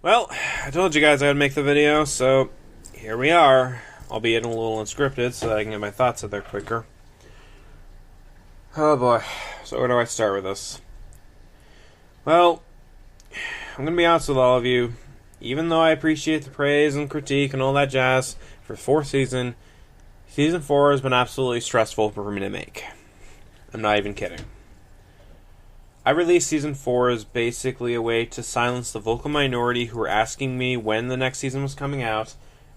Well, I told you guys I'd make the video, so here we are. Albeit a little unscripted, so that I can get my thoughts out there quicker. Oh boy, so where do I start with this? Well, I'm gonna be honest with all of you. Even though I appreciate the praise and critique and all that jazz for the fourth season, Season 4 has been absolutely stressful for me to make. I'm not even kidding. I released Season 4 as basically a way to silence the vocal minority who were asking me when the next season was coming out,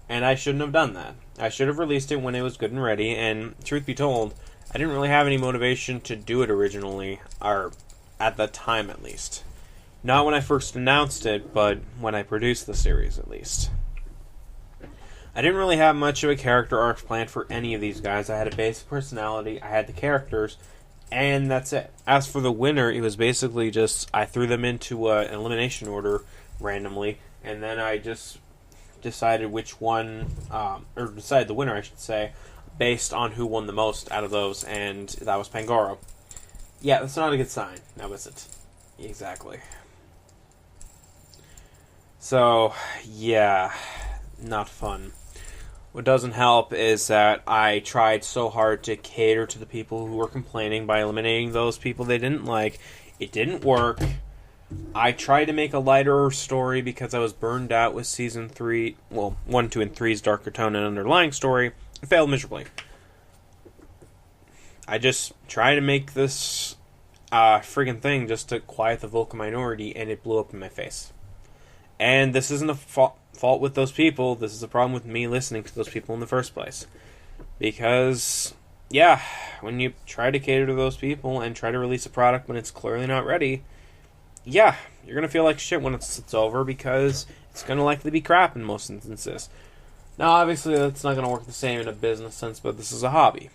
and I shouldn't have done that. I should have released it when it was good and ready, and truth be told, I didn't really have any motivation to do it originally, or at that time at least. Not when I first announced it, but when I produced the series at least. I didn't really have much of a character arc planned for any of these guys. I had a basic personality, I had the characters, and that's it. As for the winner, it was basically just I threw them into an elimination order randomly, and then I just decided which one, or decided the winner, I should say, based on who won the most out of those, and that was Pangoro. Yeah, that's not a good sign, now is it? Exactly. So, yeah, not fun. What doesn't help is that I tried so hard to cater to the people who were complaining by eliminating those people they didn't like. It didn't work. I tried to make a lighter story because I was burned out with Season 3, well, 1, 2, and 3's darker tone and underlying story. It failed miserably. I just tried to make this friggin' thing just to quiet the vocal minority, and it blew up in my face. And this isn't a fault with those people. This is a problem with me listening to those people in the first place. Because, yeah, when you try to cater to those people and try to release a product when it's clearly not ready, yeah, you're going to feel like shit when it's over because it's going to likely be crap in most instances. Now, obviously, that's not going to work the same in a business sense, but this is a hobby.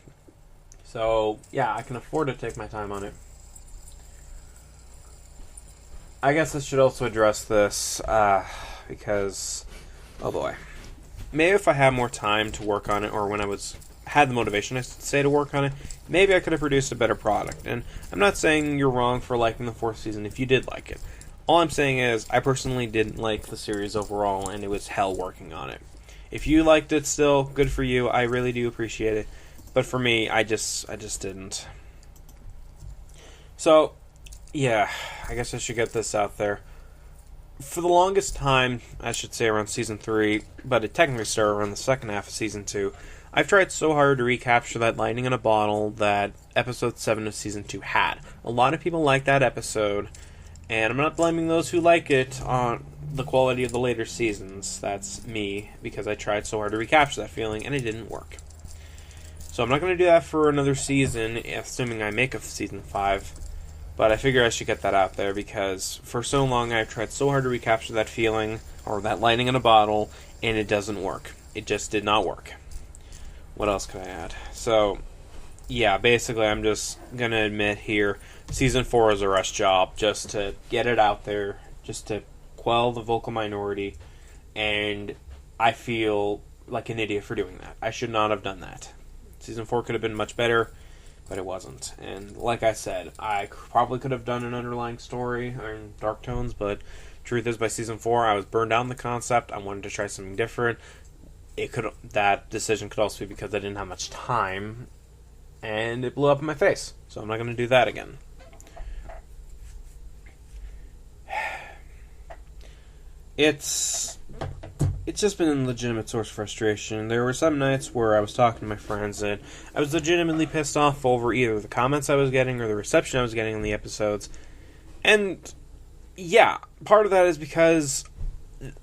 So, yeah, I can afford to take my time on it. I guess I should also address this, because, oh boy. Maybe if I had more time to work on it, or when I had the motivation, I should say, to work on it, maybe I could have produced a better product. And I'm not saying you're wrong for liking the fourth season if you did like it. All I'm saying is, I personally didn't like the series overall, and it was hell working on it. If you liked it still, good for you, I really do appreciate it. But for me, I just didn't. So, yeah, I guess I should get this out there. For the longest time, I should say around Season 3, but it technically started around the second half of Season 2, I've tried so hard to recapture that lightning in a bottle that Episode 7 of Season 2 had. A lot of people like that episode, and I'm not blaming those who like it on the quality of the later seasons. That's me, because I tried so hard to recapture that feeling, and it didn't work. So I'm not going to do that for another season, assuming I make a Season 5. But I figure I should get that out there because for so long I've tried so hard to recapture that feeling, or that lightning in a bottle, and it doesn't work. It just did not work. What else could I add? So, yeah, basically I'm just going to admit here, Season 4 is a rush job, just to get it out there, just to quell the vocal minority, and I feel like an idiot for doing that. I should not have done that. Season 4 could have been much better, but it wasn't. And like I said, I probably could have done an underlying story in dark tones, but truth is, by Season 4, I was burned out on the concept. I wanted to try something different. That decision could also be because I didn't have much time, and it blew up in my face. So I'm not going to do that again. It's just been a legitimate source of frustration. There were some nights where I was talking to my friends and I was legitimately pissed off over either the comments I was getting or the reception I was getting in the episodes. And yeah, part of that is because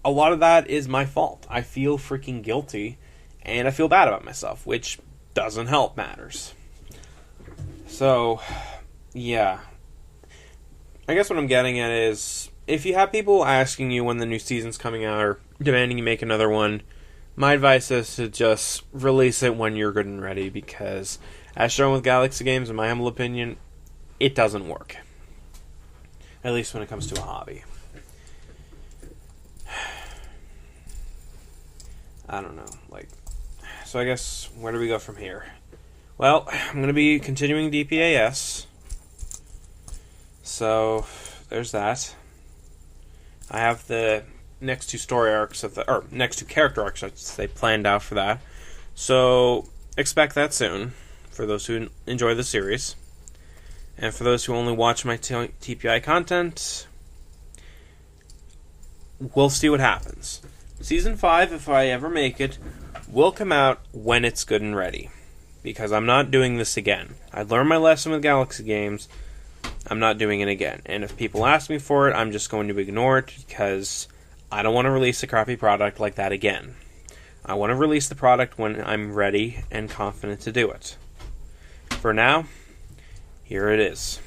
a lot of that is my fault. I feel freaking guilty and I feel bad about myself, which doesn't help matters. So, yeah. I guess what I'm getting at is, if you have people asking you when the new season's coming out or demanding you make another one, my advice is to just release it when you're good and ready, because as shown with Galaxy Games, in my humble opinion, it doesn't work. At least when it comes to a hobby. I don't know, so I guess, where do we go from here? Well, I'm going to be continuing DPAS, so there's that. I have the next two story arcs or next two character arcs, I should say, planned out for that. So expect that soon for those who enjoy the series. And for those who only watch my TPI content, we'll see what happens. Season 5, if I ever make it, will come out when it's good and ready. Because I'm not doing this again. I learned my lesson with Galaxy Games. I'm not doing it again. And if people ask me for it, I'm just going to ignore it because I don't want to release a crappy product like that again. I want to release the product when I'm ready and confident to do it. For now, here it is.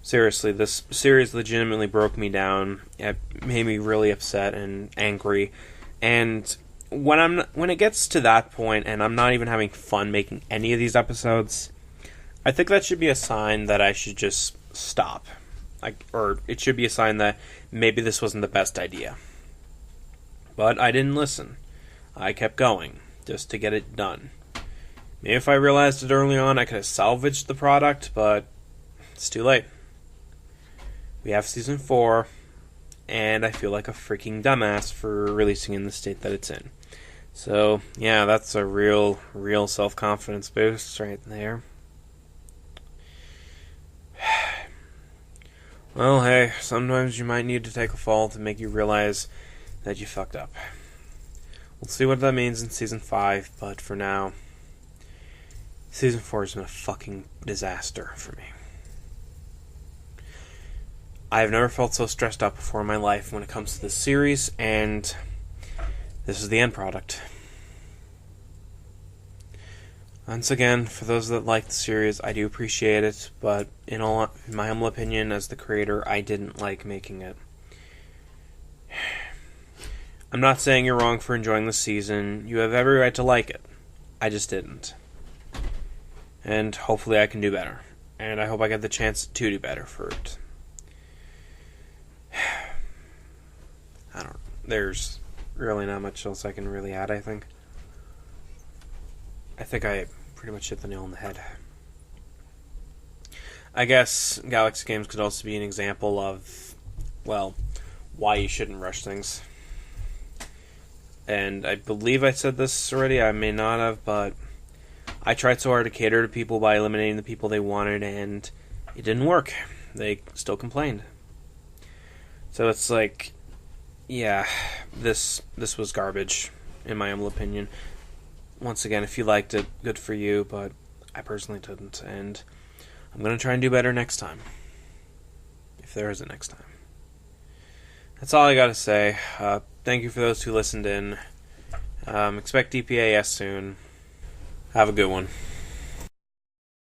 Seriously, this series legitimately broke me down. It made me really upset and angry. And when it gets to that point and I'm not even having fun making any of these episodes, I think that should be a sign that I should just stop. Or it should be a sign that maybe this wasn't the best idea. But I didn't listen. I kept going, just to get it done. Maybe if I realized it early on, I could have salvaged the product, but it's too late. We have Season 4, and I feel like a freaking dumbass for releasing in the state that it's in. So, yeah, that's a real self-confidence boost right there. Well, hey, sometimes you might need to take a fall to make you realize that you fucked up. We'll see what that means in Season 5, but for now, Season 4 has been a fucking disaster for me. I have never felt so stressed out before in my life when it comes to this series, and this is the end product. Once again, for those that like the series, I do appreciate it, but in my humble opinion, as the creator, I didn't like making it. I'm not saying you're wrong for enjoying the season. You have every right to like it. I just didn't. And hopefully I can do better. And I hope I get the chance to do better for it. There's really not much else I can really add, I think. I think I pretty much hit the nail on the head. I guess Galaxy Games could also be an example of, well, why you shouldn't rush things. And I believe I said this already, I may not have, but I tried so hard to cater to people by eliminating the people they wanted, and it didn't work. They still complained. So it's like, yeah, this was garbage, in my humble opinion. Once again, if you liked it, good for you, but I personally didn't, and I'm going to try and do better next time. If there is a next time. That's all I got to say. Thank you for those who listened in. Expect DPAS soon. Have a good one.